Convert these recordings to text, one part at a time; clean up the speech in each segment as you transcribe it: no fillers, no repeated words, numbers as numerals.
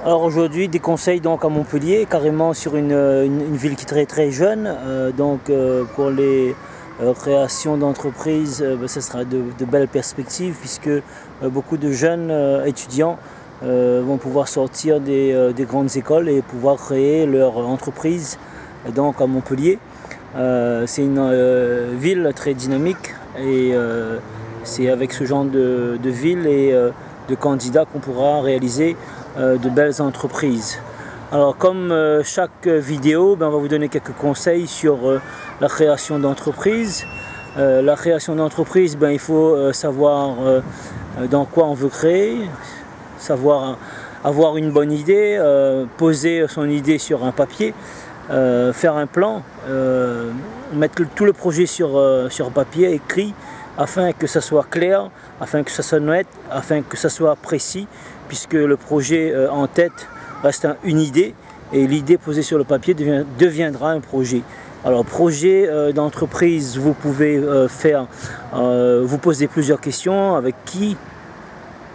Alors aujourd'hui, des conseils donc à Montpellier, carrément sur une ville qui est très très jeune. Pour les créations d'entreprises, ce sera de belles perspectives puisque beaucoup de jeunes étudiants vont pouvoir sortir des grandes écoles et pouvoir créer leur entreprise donc à Montpellier. C'est une ville très dynamique et c'est avec ce genre de ville et de candidats qu'on pourra réaliser de belles entreprises. Alors comme chaque vidéo, on va vous donner quelques conseils sur la création d'entreprise. La création d'entreprise, il faut savoir dans quoi on veut créer, savoir avoir une bonne idée, poser son idée sur un papier, faire un plan, mettre tout le projet sur papier, écrit, afin que ça soit clair, afin que ça soit net, afin que ça soit précis, puisque le projet en tête reste une idée et l'idée posée sur le papier deviendra un projet. Alors projet d'entreprise, vous pouvez vous poser plusieurs questions, avec qui,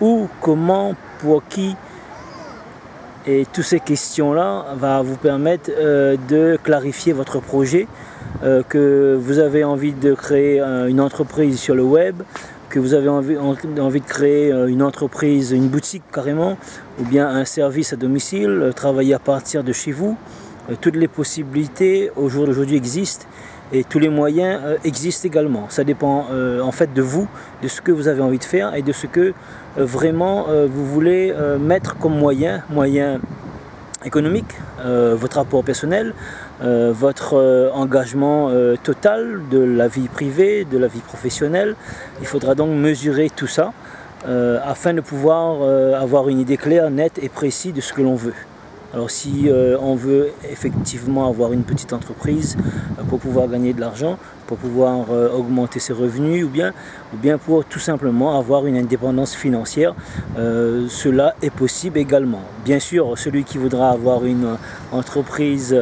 où, comment, pour qui, et toutes ces questions-là vont vous permettre de clarifier votre projet, que vous avez envie de créer une entreprise sur le web, que vous avez envie de créer une entreprise, une boutique carrément, ou bien un service à domicile, travailler à partir de chez vous. Toutes les possibilités au jour d'aujourd'hui existent et tous les moyens existent également. Ça dépend en fait de vous, de ce que vous avez envie de faire et de ce que vraiment vous voulez mettre comme moyen économique, votre rapport personnel, votre engagement total de la vie privée, de la vie professionnelle. Il faudra donc mesurer tout ça afin de pouvoir avoir une idée claire, nette et précise de ce que l'on veut. Alors si on veut effectivement avoir une petite entreprise pour pouvoir gagner de l'argent, pour pouvoir augmenter ses revenus ou bien pour tout simplement avoir une indépendance financière, cela est possible également. Bien sûr, celui qui voudra avoir une entreprise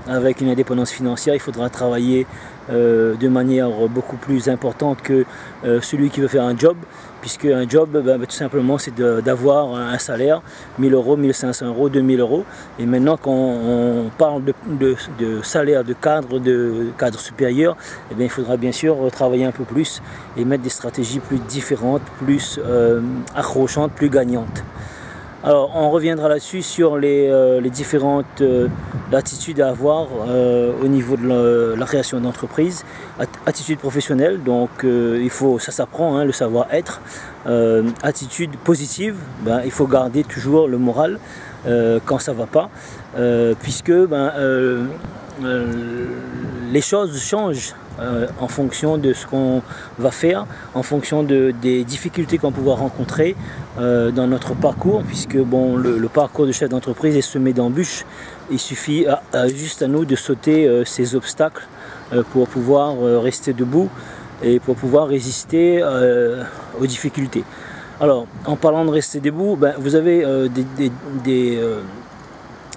avec une indépendance financière, il faudra travailler de manière beaucoup plus importante que celui qui veut faire un job, puisque un job, tout simplement, c'est d'avoir un salaire, 1000 euros, 1500 euros, 2000 euros. Et maintenant, quand on parle de salaire de cadre supérieur, il faudra bien sûr travailler un peu plus et mettre des stratégies plus différentes, plus accrochantes, plus gagnantes. Alors on reviendra là-dessus sur les différentes attitudes à avoir au niveau de la création d'entreprise. Attitude professionnelle, donc ça s'apprend, le savoir-être. Attitude positive, il faut garder toujours le moral quand ça ne va pas, puisque les choses changent en fonction de ce qu'on va faire, en fonction des difficultés qu'on pourra rencontrer dans notre parcours, puisque le parcours de chef d'entreprise est semé d'embûches. Il suffit juste à nous de sauter ces obstacles pour pouvoir rester debout et pour pouvoir résister aux difficultés. Alors, en parlant de rester debout, vous avez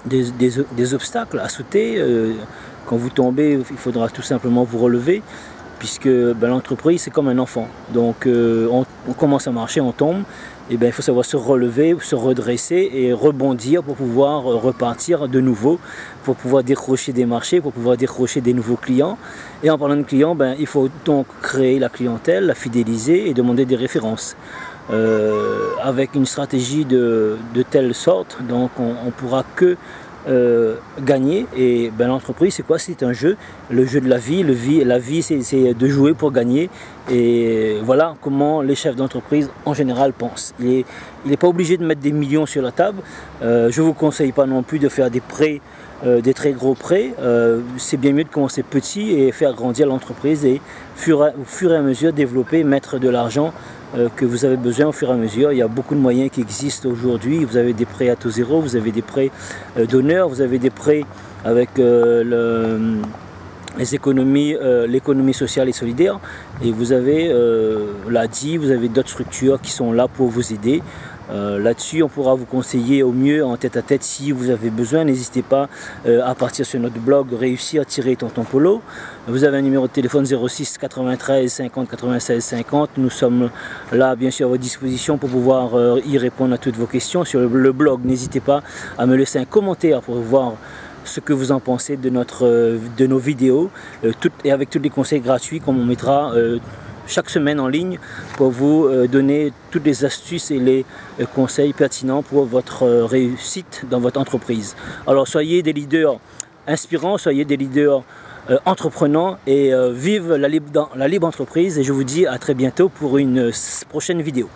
des obstacles à sauter. Quand vous tombez, il faudra tout simplement vous relever, puisque l'entreprise c'est comme un enfant. Donc on commence à marcher, on tombe, et il faut savoir se relever, se redresser et rebondir pour pouvoir repartir de nouveau, pour pouvoir décrocher des marchés, pour pouvoir décrocher des nouveaux clients. Et en parlant de clients, il faut donc créer la clientèle, la fidéliser et demander des références. Avec une stratégie de telle sorte, donc on pourra que gagner. Et l'entreprise c'est quoi? C'est un jeu, le jeu de la vie. La vie c'est de jouer pour gagner, et voilà comment les chefs d'entreprise en général pensent. Il n'est pas obligé de mettre des millions sur la table. Je ne vous conseille pas non plus de faire des prêts, des très gros prêts. C'est bien mieux de commencer petit et faire grandir l'entreprise et au fur et à mesure développer, mettre de l'argent que vous avez besoin au fur et à mesure. Il y a beaucoup de moyens qui existent aujourd'hui. Vous avez des prêts à taux zéro, vous avez des prêts d'honneur, vous avez des prêts avec l'économie sociale et solidaire, et vous avez l'ADI, vous avez d'autres structures qui sont là pour vous aider. Là-dessus, on pourra vous conseiller au mieux en tête-à-tête si vous avez besoin. N'hésitez pas à partir sur notre blog Réussir-Tonton Polo. Vous avez un numéro de téléphone 06 93 50 96 50. Nous sommes là bien sûr à votre disposition pour pouvoir y répondre à toutes vos questions. Sur le blog, n'hésitez pas à me laisser un commentaire pour voir ce que vous en pensez de nos vidéos et avec tous les conseils gratuits qu'on mettra chaque semaine en ligne pour vous donner toutes les astuces et les conseils pertinents pour votre réussite dans votre entreprise. Alors soyez des leaders inspirants, soyez des leaders entreprenants et vive la libre entreprise, et je vous dis à très bientôt pour une prochaine vidéo.